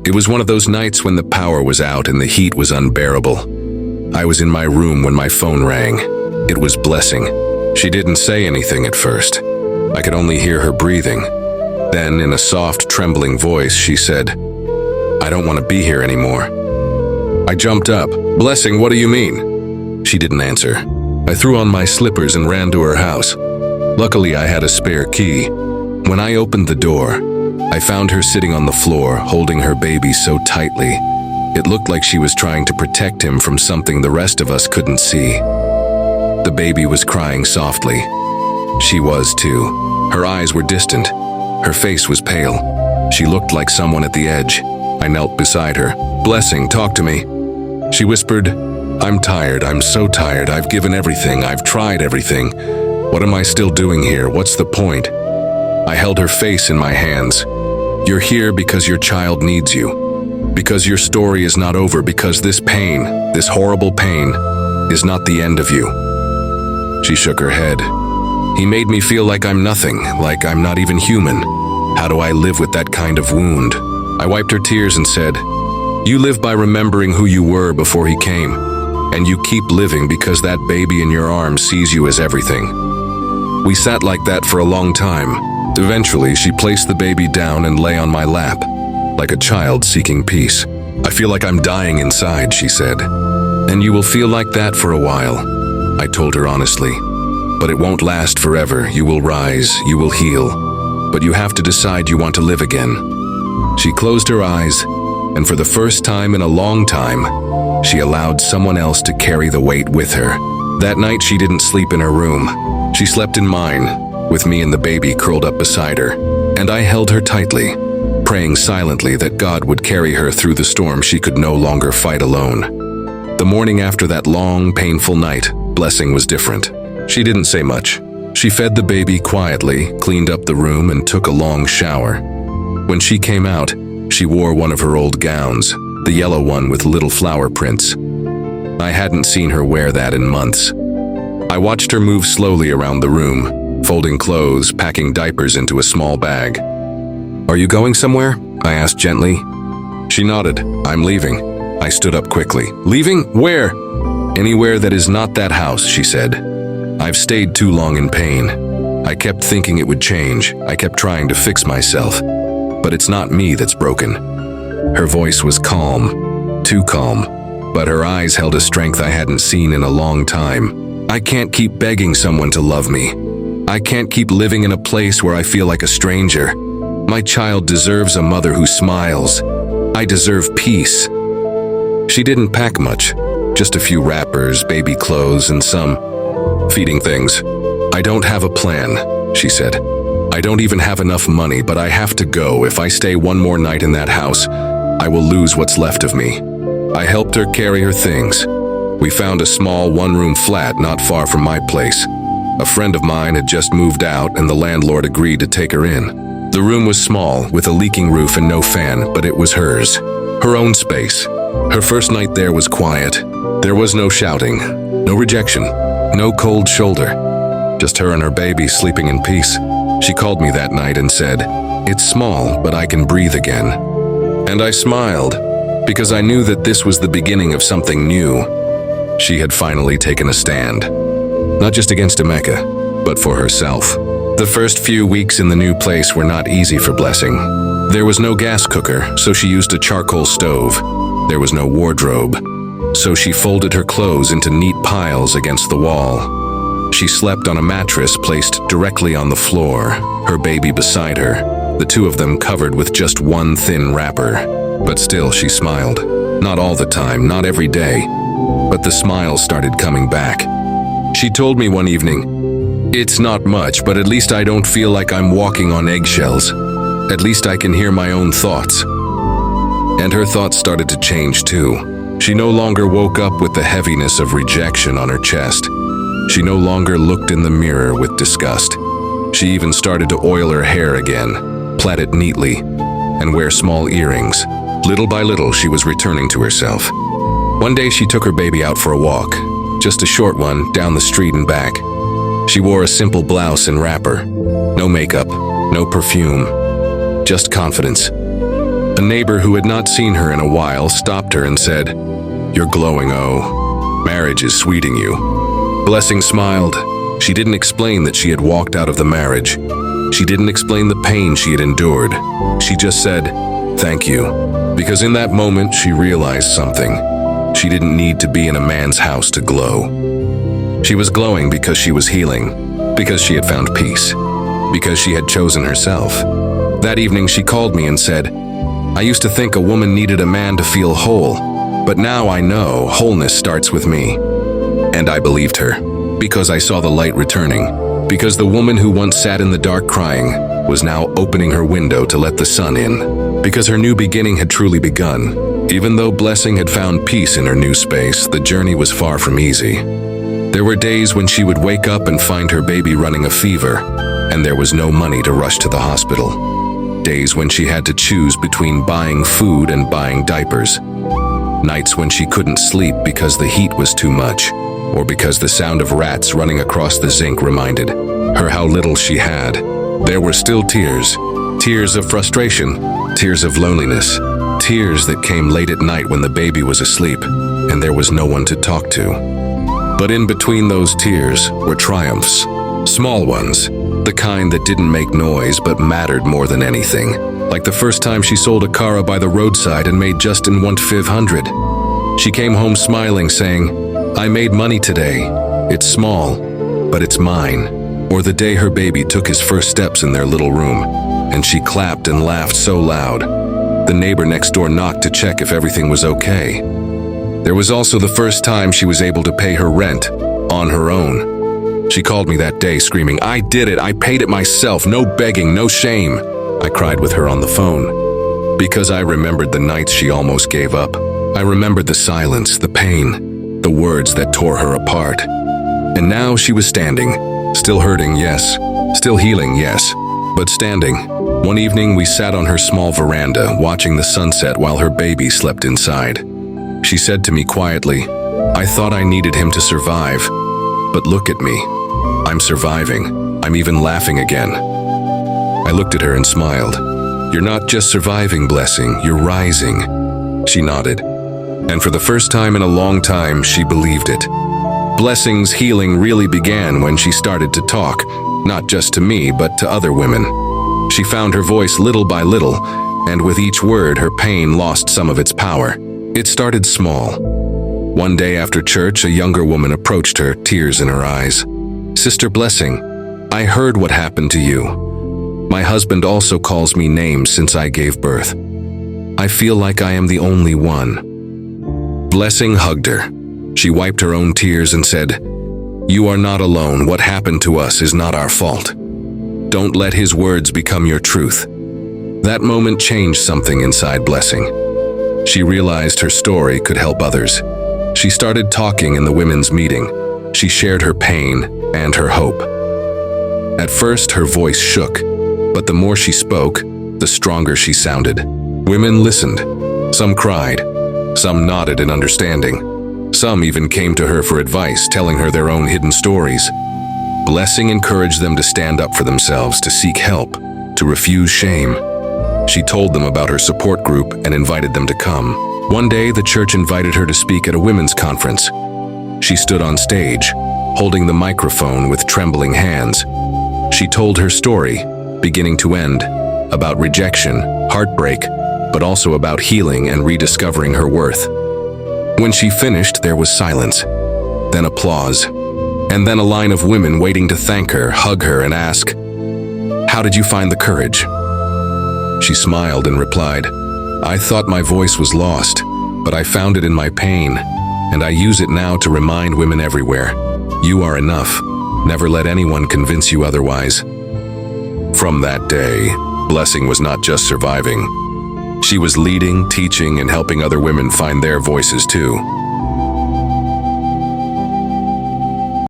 It was one of those nights when the power was out and the heat was unbearable. I was in my room when my phone rang. It was Blessing. She didn't say anything at first. I could only hear her breathing. Then, in a soft, trembling voice, she said, "I don't want to be here anymore." I jumped up. "Blessing, what do you mean?" She didn't answer. I threw on my slippers and ran to her house. Luckily, I had a spare key. When I opened the door, I found her sitting on the floor, holding her baby so tightly. It looked like she was trying to protect him from something the rest of us couldn't see. The baby was crying softly. She was too. Her eyes were distant. Her face was pale. She looked like someone at the edge. I knelt beside her. "Blessing, talk to me." She whispered, "I'm tired. I'm so tired. I've given everything. I've tried everything. What am I still doing here? What's the point?" I held her face in my hands. "You're here because your child needs you. Because your story is not over. Because this pain, this horrible pain, is not the end of you." She shook her head. "He made me feel like I'm nothing, like I'm not even human. How do I live with that kind of wound?" I wiped her tears and said, "You live by remembering who you were before he came, and you keep living because that baby in your arms sees you as everything." We sat like that for a long time. Eventually, she placed the baby down and lay on my lap, like a child seeking peace. "I feel like I'm dying inside," she said. "And you will feel like that for a while," I told her honestly. "But it won't last forever. You will rise, you will heal, but you have to decide you want to live again." She closed her eyes, and for the first time in a long time, she allowed someone else to carry the weight with her. That night, she didn't sleep in her room. She slept in mine, with me and the baby curled up beside her, and I held her tightly, praying silently that God would carry her through the storm she could no longer fight alone. The morning after that long, painful night, Blessing was different. She didn't say much. She fed the baby quietly, cleaned up the room, and took a long shower. When she came out, she wore one of her old gowns, the yellow one with little flower prints. I hadn't seen her wear that in months. I watched her move slowly around the room, folding clothes, packing diapers into a small bag. "Are you going somewhere?" I asked gently. She nodded. "I'm leaving." I stood up quickly. "Leaving? Where?" "Anywhere that is not that house," she said. "I've stayed too long in pain. I kept thinking it would change. I kept trying to fix myself. But it's not me that's broken." Her voice was calm, too calm, but her eyes held a strength I hadn't seen in a long time. "I can't keep begging someone to love me. I can't keep living in a place where I feel like a stranger. My child deserves a mother who smiles. I deserve peace." She didn't pack much, just a few wrappers, baby clothes, and some feeding things. "I don't have a plan," she said. "I don't even have enough money, but I have to go. If I stay one more night in that house, I will lose what's left of me." I helped her carry her things. We found a small one-room flat not far from my place. A friend of mine had just moved out, and the landlord agreed to take her in. The room was small, with a leaking roof and no fan, but it was hers. Her own space. Her first night there was quiet. There was no shouting, no rejection, no cold shoulder. Just her and her baby sleeping in peace. She called me that night and said, "It's small, but I can breathe again." And I smiled, because I knew that this was the beginning of something new. She had finally taken a stand. Not just against Emeka, but for herself. The first few weeks in the new place were not easy for Blessing. There was no gas cooker, so she used a charcoal stove. There was no wardrobe, so she folded her clothes into neat piles against the wall. She slept on a mattress placed directly on the floor, her baby beside her, the two of them covered with just one thin wrapper. But still, she smiled. Not all the time, not every day, but the smiles started coming back. She told me one evening, "It's not much, but at least I don't feel like I'm walking on eggshells. At least I can hear my own thoughts." And her thoughts started to change too. She no longer woke up with the heaviness of rejection on her chest. She no longer looked in the mirror with disgust. She even started to oil her hair again, plait it neatly, and wear small earrings. Little by little, she was returning to herself. One day, she took her baby out for a walk, just a short one, down the street and back. She wore a simple blouse and wrapper. No makeup, no perfume, just confidence. A neighbor who had not seen her in a while stopped her and said, "You're glowing, oh. Marriage is sweeting you." Blessing smiled. She didn't explain that she had walked out of the marriage. She didn't explain the pain she had endured. She just said, "Thank you." Because in that moment, she realized something. She didn't need to be in a man's house to glow. She was glowing because she was healing, because she had found peace, because she had chosen herself. That evening, she called me and said, "I used to think a woman needed a man to feel whole, but now I know wholeness starts with me." And I believed her, because I saw the light returning, because the woman who once sat in the dark crying was now opening her window to let the sun in, because her new beginning had truly begun. Even though Blessing had found peace in her new space, the journey was far from easy. There were days when she would wake up and find her baby running a fever, and there was no money to rush to the hospital. Days when she had to choose between buying food and buying diapers. Nights when she couldn't sleep because the heat was too much, or because the sound of rats running across the zinc reminded her how little she had. There were still tears. Tears of frustration, tears of loneliness, tears that came late at night when the baby was asleep and there was no one to talk to. But in between those tears were triumphs, small ones, the kind that didn't make noise but mattered more than anything. Like the first time she sold a cara by the roadside and made just in 1,500. She came home smiling, saying, "I made money today. It's small, but it's mine." Or the day her baby took his first steps in their little room, and she clapped and laughed so loud. The neighbor next door knocked to check if everything was okay. There was also the first time she was able to pay her rent on her own. She called me that day screaming, "I did it, I paid it myself, no begging, no shame." I cried with her on the phone, because I remembered the nights she almost gave up. I remembered the silence, the pain, the words that tore her apart. And now she was standing, still hurting, yes, still healing, yes, but standing. One evening we sat on her small veranda, watching the sunset while her baby slept inside. She said to me quietly, "I thought I needed him to survive, but look at me. I'm surviving. I'm even laughing again." I looked at her and smiled. "You're not just surviving, Blessing, you're rising." She nodded. And for the first time in a long time, she believed it. Blessing's healing really began when she started to talk, not just to me, but to other women. She found her voice little by little, and with each word, her pain lost some of its power. It started small. One day after church, a younger woman approached her, tears in her eyes. "Sister Blessing, I heard what happened to you. My husband also calls me names since I gave birth. I feel like I am the only one." Blessing hugged her. She wiped her own tears and said, "You are not alone. What happened to us is not our fault. Don't let his words become your truth." That moment changed something inside Blessing. She realized her story could help others. She started talking in the women's meeting. She shared her pain and her hope. At first, her voice shook, but the more she spoke, the stronger she sounded. Women listened. Some cried. Some nodded in understanding. Some even came to her for advice, telling her their own hidden stories. Blessing encouraged them to stand up for themselves, to seek help, to refuse shame. She told them about her support group and invited them to come. One day, the church invited her to speak at a women's conference. She stood on stage, holding the microphone with trembling hands. She told her story, beginning to end, about rejection, heartbreak, but also about healing and rediscovering her worth. When she finished, there was silence, then applause, and then a line of women waiting to thank her, hug her, and ask, "How did you find the courage?" She smiled and replied, "I thought my voice was lost, but I found it in my pain, and I use it now to remind women everywhere, you are enough. Never let anyone convince you otherwise." From that day, Blessing was not just surviving. She was leading, teaching, and helping other women find their voices too.